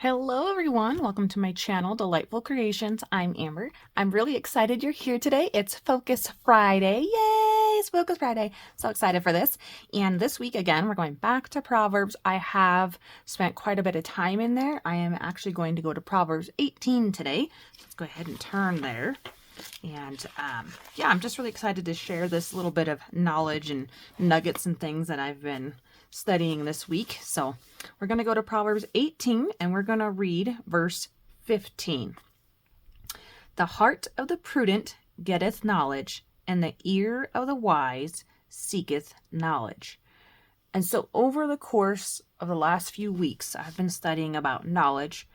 Hello everyone, welcome to my channel, Delightful Creations. I'm Amber. I'm really excited you're here today. It's Focus Friday. Yay, it's Focus Friday. So excited for this. And this week again, we're going back to Proverbs. I have spent quite a bit of time in there. I am actually going to go to Proverbs 18 today. Let's go ahead and turn there. And yeah, I'm just really excited to share this little bit of knowledge and nuggets and things that I've been studying this week. So we're going to go to Proverbs 18 and we're going to read verse 15. The heart of the prudent getteth knowledge, and the ear of the wise seeketh knowledge. And so over the course of the last few weeks, I've been studying about knowledge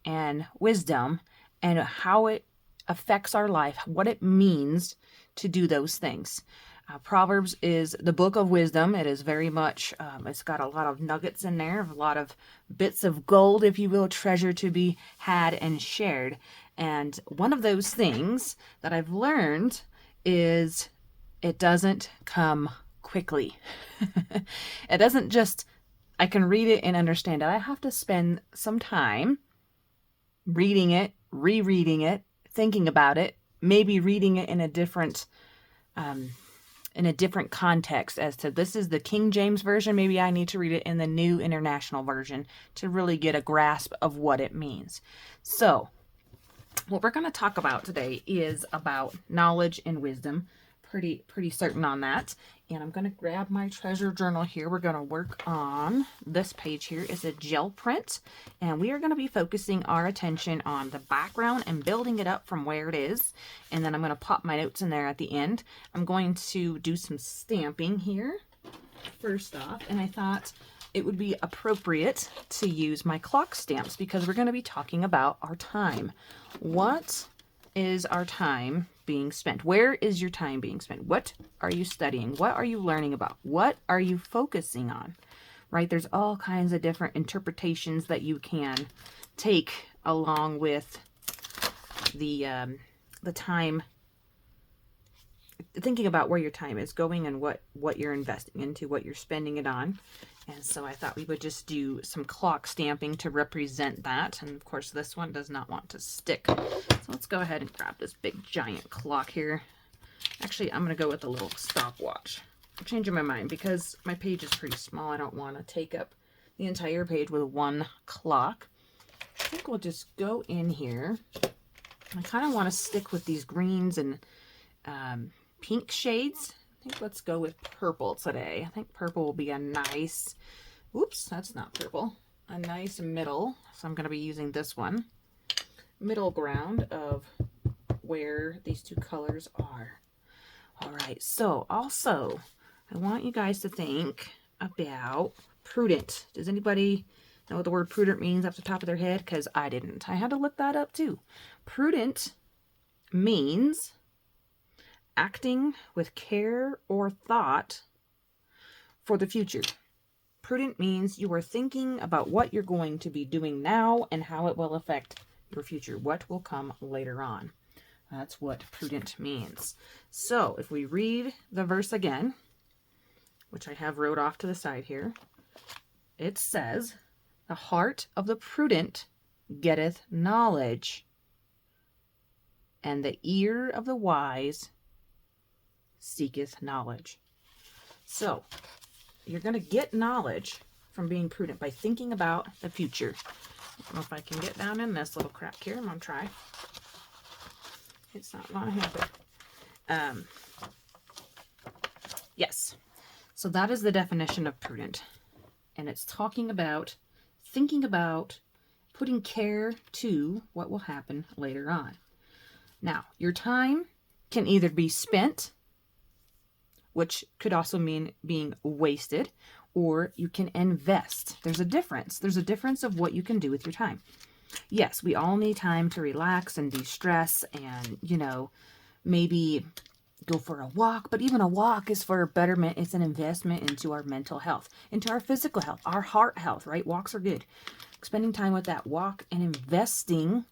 and wisdom and how it affects our life, what it means to do those things. Proverbs is the book of wisdom. It is very much, it's got a lot of nuggets in there, a lot of bits of gold, if you will, treasure to be had and shared. And one of those things that I've learned is it doesn't come quickly. It doesn't just, I can read it and understand it. I have to spend some time reading it, rereading it, thinking about it, maybe reading it in a different context as to this is the King James Version. Maybe I need to read it in the New International Version to really get a grasp of what it means. So what we're going to talk about today is about knowledge and wisdom. Pretty certain on that. And I'm going to grab my treasure journal here. We're going to work on this page here. Is a gel print, and we are going to be focusing our attention on the background and building it up from where it is. And then I'm going to pop my notes in there at the end. I'm going to do some stamping here first off, and I thought it would be appropriate to use my clock stamps because we're going to be talking about our time. What is our time being spent? Where is your time being spent? What are you studying? What are you learning about? What are you focusing on? Right? There's all kinds of different interpretations that you can take along with the time, thinking about where your time is going and what you're investing into, what you're spending it on. And so I thought we would just do some clock stamping to represent that. And of course, this one does not want to stick. So let's go ahead and grab this big giant clock here. Actually, I'm going to go with a little stopwatch. I'm changing my mind because my page is pretty small. I don't want to take up the entire page with one clock. I think we'll just go in here. I kind of want to stick with these greens and pink shades. I think let's go with purple today. I think purple will be a nice, oops, that's not purple, a nice middle. So I'm going to be using this one, middle ground of where these two colors are. All right, so also I want you guys to think about prudent. Does anybody know what the word prudent means off the top of their head? Because I didn't. I had to look that up too. Prudent means acting with care or thought for the future. Prudent means you are thinking about what you're going to be doing now and how it will affect your future, what will come later on. That's what prudent means. So if we read the verse again, which I have wrote off to the side here, it says, the heart of the prudent getteth knowledge, and the ear of the wise seeketh knowledge. So you're going to get knowledge from being prudent by thinking about the future. I don't know if I can get down in this little crack here. I'm going to try. It's not going to happen. Yes. So that is the definition of prudent. And it's talking about thinking about putting care to what will happen later on. Now, your time can either be spent, which could also mean being wasted, or you can invest. There's a difference. There's a difference of what you can do with your time. Yes, we all need time to relax and de-stress and, maybe go for a walk, but even a walk is for betterment. It's an investment into our mental health, into our physical health, our heart health, right? Walks are good. Spending time with that walk and investing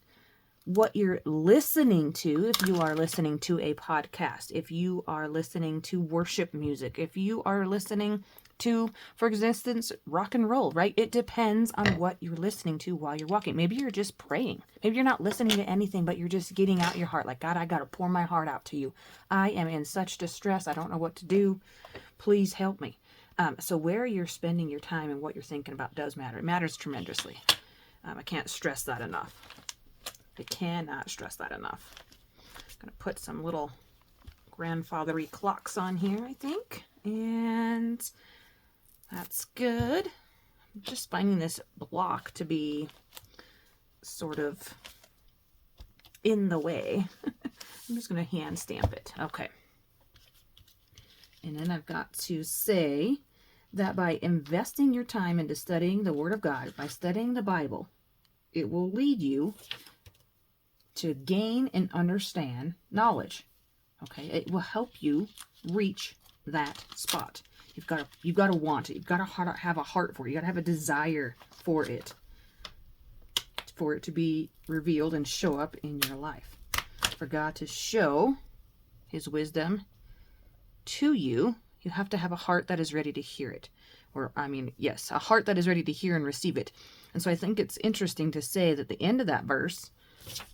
what you're listening to, if you are listening to a podcast, if you are listening to worship music, if you are listening to, for instance, rock and roll, right? It depends on what you're listening to while you're walking. Maybe you're just praying. Maybe you're not listening to anything, but you're just getting out your heart. Like, God, I got to pour my heart out to you. I am in such distress. I don't know what to do. Please help me. So where you're spending your time and what you're thinking about does matter. It matters tremendously. I can't stress that enough. I cannot stress that enough. I'm going to put some little grandfather-y clocks on here, I think. And that's good. I'm just finding this block to be sort of in the way. I'm just going to hand stamp it. Okay. And then I've got to say that by investing your time into studying the Word of God, by studying the Bible, it will lead you to gain and understand knowledge. Okay, it will help you reach that spot. You've got to want it. You've got to have a heart for it. You got to have a desire for it to be revealed and show up in your life. For God to show His wisdom to you, you have to have a heart that is ready to hear it. Or, I mean, yes, a heart that is ready to hear and receive it. And so I think it's interesting to say that at the end of that verse,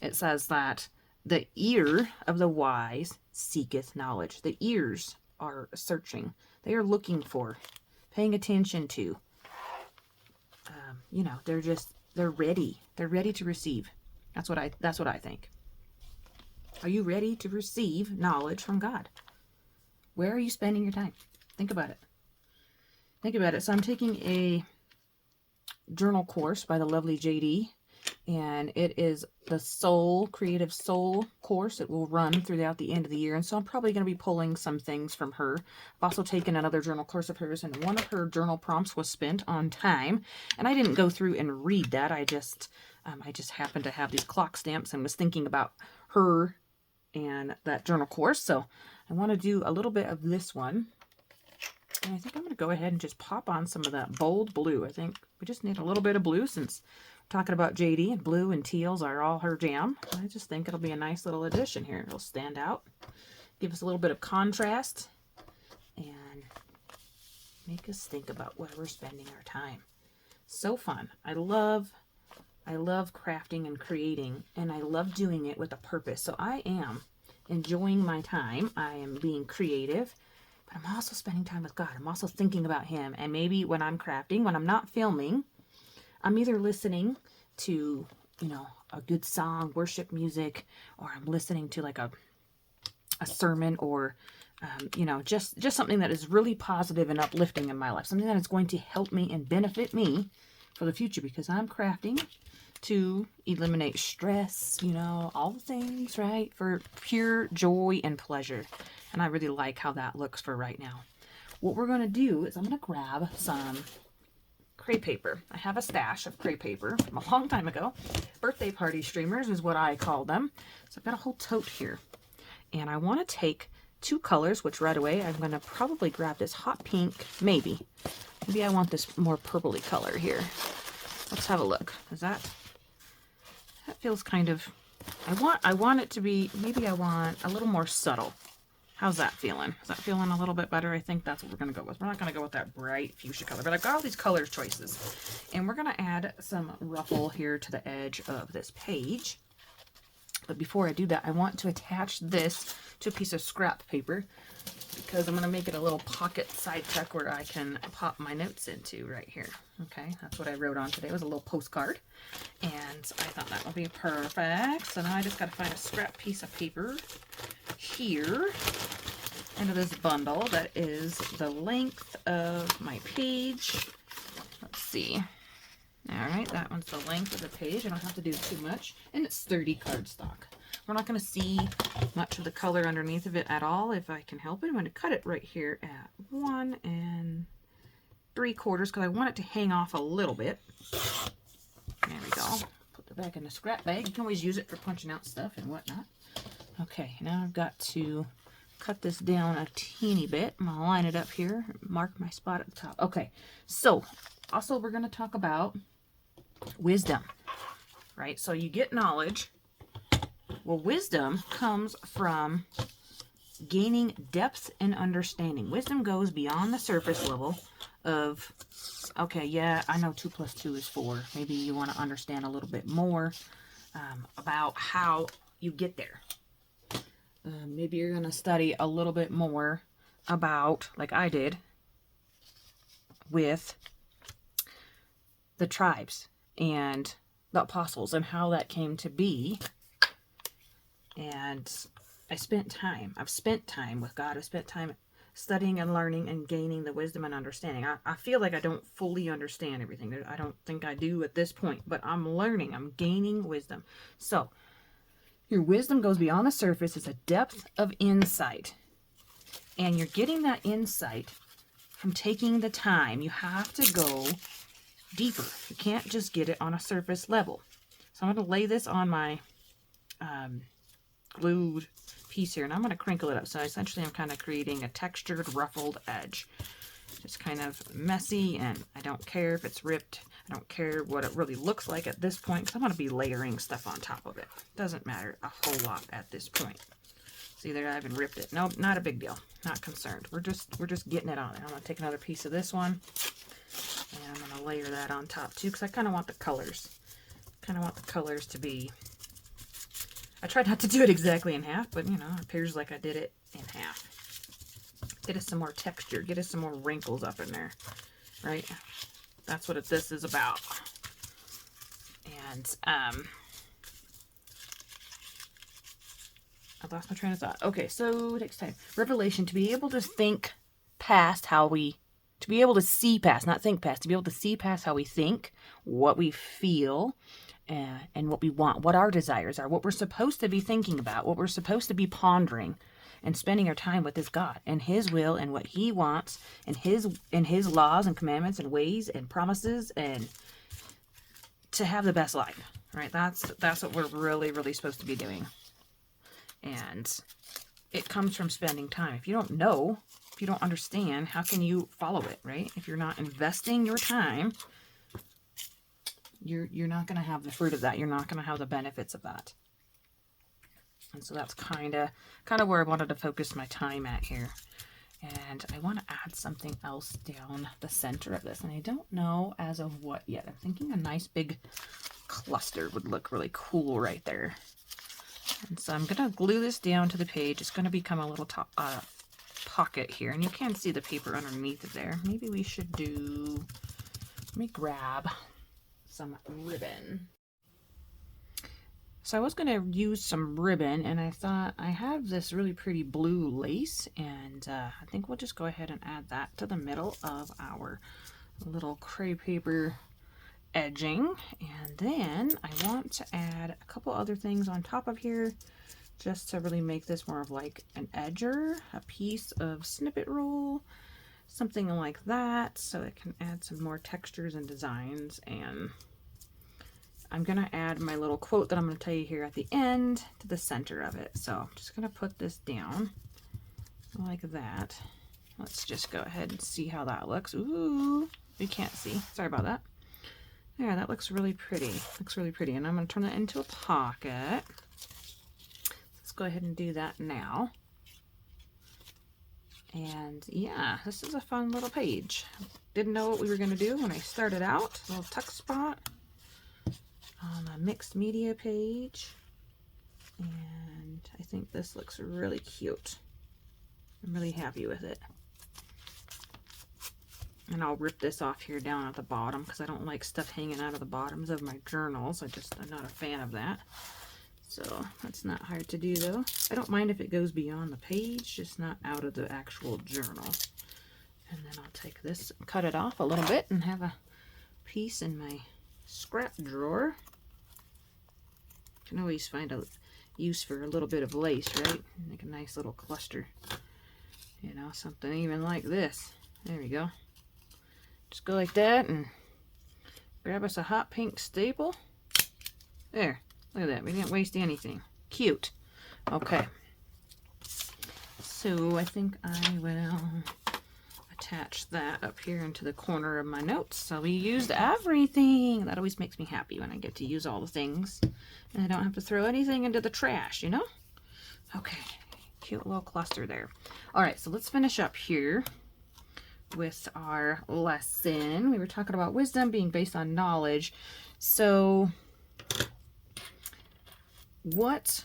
it says that the ear of the wise seeketh knowledge. The ears are searching. They are looking for, paying attention to. They're ready. They're ready to receive. That's what I think. Are you ready to receive knowledge from God? Where are you spending your time? Think about it. So I'm taking a journal course by the lovely JD, and it is the Creative Soul course. It will run throughout the end of the year, and so I'm probably going to be pulling some things from her. I've also taken another journal course of hers, and one of her journal prompts was spent on time, and I didn't go through and read that. I just happened to have these clock stamps and was thinking about her and that journal course, so I want to do a little bit of this one. And I think I'm going to go ahead and just pop on some of that bold blue. I think we just need a little bit of blue since we're talking about JD, and blue and teals are all her jam. I just think it'll be a nice little addition here. It'll stand out, give us a little bit of contrast, and make us think about where we're spending our time. So fun. I love crafting and creating, and I love doing it with a purpose. So I am enjoying my time. I am being creative, but I'm also spending time with God. I'm also thinking about Him. And maybe when I'm crafting, when I'm not filming, I'm either listening to, a good song, worship music, or I'm listening to like a sermon, or, just something that is really positive and uplifting in my life. Something that is going to help me and benefit me for the future, because I'm crafting to eliminate stress, all the things, right? For pure joy and pleasure. And I really like how that looks for right now. What we're going to do is I'm going to grab some crepe paper. I have a stash of crepe paper from a long time ago. Birthday party streamers is what I call them. So I've got a whole tote here. And I want to take two colors, which right away I'm going to probably grab this hot pink, maybe. Maybe I want this more purpley color here. Let's have a look. That feels kind of, I want it to be, maybe I want a little more subtle. How's that feeling? Is that feeling a little bit better? I think that's what we're going to go with. We're not going to go with that bright fuchsia color, but I've got all these color choices. And we're going to add some ruffle here to the edge of this page. But before I do that, I want to attach this to a piece of scrap paper, because I'm going to make it a little pocket side tuck where I can pop my notes into right here. Okay, that's what I wrote on today. It was a little postcard, and I thought that would be perfect. So now I just got to find a scrap piece of paper here into this bundle that is the length of my page. Let's see. All right, that one's the length of the page. I don't have to do too much, and it's 30 cardstock. We're not going to see much of the color underneath of it at all if I can help it. I'm going to cut it right here at 1 3/4 because I want it to hang off a little bit. There we go. Put it back in the scrap bag. You can always use it for punching out stuff and whatnot. Okay, now I've got to cut this down a teeny bit. I'm going to line it up here, mark my spot at the top. Okay, so also we're going to talk about wisdom, right? So you get knowledge. Well, wisdom comes from gaining depth and understanding. Wisdom goes beyond the surface level of, okay, yeah, I know 2 plus 2 is 4. Maybe you want to understand a little bit more about how you get there. Maybe you're going to study a little bit more about, like I did, with the tribes and the apostles and how that came to be. And I've spent time with God. I've spent time studying and learning and gaining the wisdom and understanding. I feel like I don't fully understand everything. I don't think I do at this point, but I'm learning. I'm gaining wisdom. So your wisdom goes beyond the surface. It's a depth of insight. And you're getting that insight from taking the time. You have to go deeper. You can't just get it on a surface level. So I'm going to lay this on my glued piece here, and I'm going to crinkle it up. So essentially I'm kind of creating a textured, ruffled edge. Just kind of messy, and I don't care if it's ripped. I don't care what it really looks like at this point, because I'm going to be layering stuff on top of it. Doesn't matter a whole lot at this point. See there, I haven't ripped it. Nope, not a big deal. Not concerned. We're just getting it on there. I'm going to take another piece of this one, and I'm going to layer that on top too, because I kind of want the colors. To be... I tried not to do it exactly in half, but you know, it appears like I did it in half. Get us some more texture. Get us some more wrinkles up in there, right? That's what this is about. And I lost my train of thought. Okay, so it takes time. Revelation, to be able to think past how we, to be able to see past, not think past, to be able to see past how we think, what we feel, and what we want, what our desires are, what we're supposed to be thinking about, what we're supposed to be pondering and spending our time with is God and His will and what He wants and His laws and commandments and ways and promises, and to have the best life, right? That's what we're really supposed to be doing. And it comes from spending time. If you don't know, if you don't understand, how can you follow it, right? If you're not investing your time, you're not going to have the fruit of that. You're not going to have the benefits of that. And so that's kind of where I wanted to focus my time at here. And I want to add something else down the center of this. And I don't know as of what yet. I'm thinking a nice big cluster would look really cool right there. And so I'm going to glue this down to the page. It's going to become a little pocket here. And you can see the paper underneath it there. Maybe we should do... Let me grab some ribbon. So I was going to use some ribbon, and I thought I have this really pretty blue lace, and I think we'll just go ahead and add that to the middle of our little crepe paper edging. And then I want to add a couple other things on top of here just to really make this more of like an edger, a piece of snippet roll, something like that, so it can add some more textures and designs. And I'm going to add my little quote that I'm going to tell you here at the end to the center of it. So I'm just going to put this down like that. Let's just go ahead and see how that looks. Ooh, we can't see. Sorry about that. There, that looks really pretty. Looks really pretty. And I'm going to turn that into a pocket. Let's go ahead and do that now. And yeah, this is a fun little page. Didn't know what we were going to do when I started out. A little tuck spot on a mixed media page. And I think this looks really cute. I'm really happy with it. And I'll rip this off here down at the bottom because I don't like stuff hanging out of the bottoms of my journals. I'm not a fan of that. So that's not hard to do though. I don't mind if it goes beyond the page, just not out of the actual journal. And then I'll take this, cut it off a little bit, and have a piece in my scrap drawer. Can always find a use for a little bit of lace, right? Make a nice little cluster. You know, something even like this. There we go. Just go like that and grab us a hot pink staple. There. Look at that. We didn't waste anything. Cute. Okay. So I think I will attach that up here into the corner of my notes. So we used everything. That always makes me happy when I get to use all the things and I don't have to throw anything into the trash, you know? Okay. cute little cluster there. All right, so let's finish up here with our lesson. We were talking about wisdom being based on knowledge. So what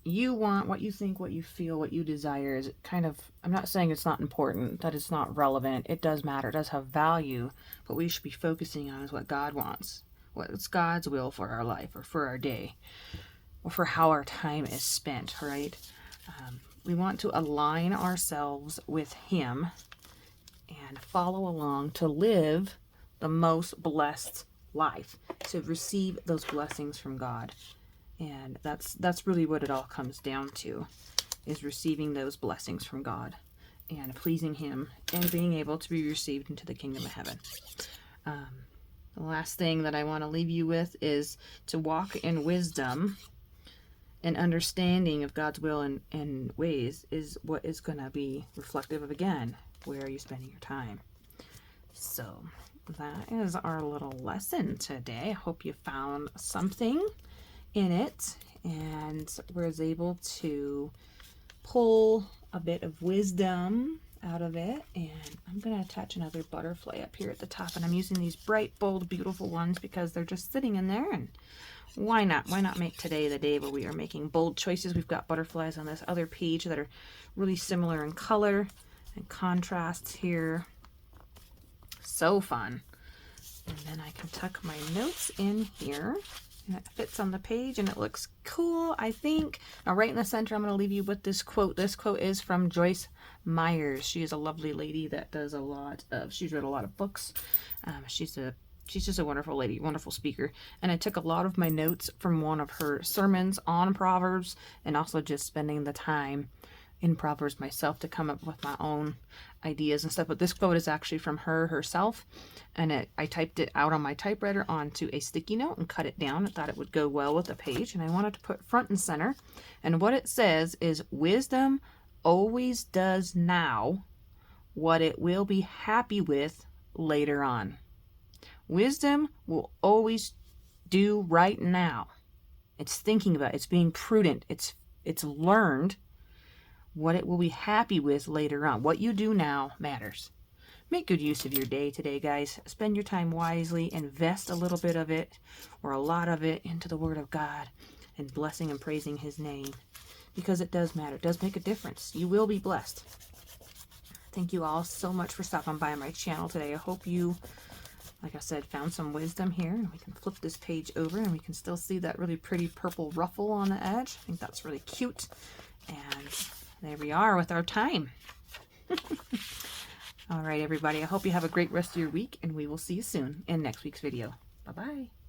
you want, what you think, what you feel, what you desire is kind of, I'm not saying it's not important, that it's not relevant. It does matter. It does have value. But we should be focusing on is what God wants. What's God's will for our life or for our day or for how our time is spent, right? We want to align ourselves with Him and follow along to live the most blessed life, to receive those blessings from God. And that's really what it all comes down to, is receiving those blessings from God and pleasing Him and being able to be received into the kingdom of heaven. The last thing that I want to leave you with is to walk in wisdom and understanding of God's will and ways is what is going to be reflective of, again, where are you spending your time. So that is our little lesson today. I hope you found something in it and was able to pull a bit of wisdom out of it. And I'm going to attach another butterfly up here at the top, and I'm using these bright, bold, beautiful ones because they're just sitting in there. And why not make today the day where we are making bold choices? We've got butterflies on this other page that are really similar in color and contrasts here. So fun. And then I can tuck my notes in here. And it fits on the page and it looks cool, I think. Now, right in the center, I'm going to leave you with this quote. This quote is from Joyce Myers. She is a lovely lady that does a lot of, she's read a lot of books. She's just a wonderful lady, wonderful speaker. And I took a lot of my notes from one of her sermons on Proverbs, and also just spending the time in Proverbs myself to come up with my own ideas and stuff. But this quote is actually from her herself, and I typed it out on my typewriter onto a sticky note and cut it down. I thought it would go well with the page, and I wanted to put front and center. And what it says is, wisdom always does now what it will be happy with later on. Wisdom will always do right now. It's thinking about it. It's being prudent. It's learned what it will be happy with later on. What you do now matters. Make good use of your day today, guys. Spend your time wisely. Invest a little bit of it or a lot of it into the Word of God and blessing and praising His name, because it does matter. It does make a difference. You will be blessed. Thank you all so much for stopping by my channel today. I hope you, like I said, found some wisdom here. And we can flip this page over and we can still see that really pretty purple ruffle on the edge. I think that's really cute. And there we are with our time. All right, everybody. I hope you have a great rest of your week, and we will see you soon in next week's video. Bye-bye.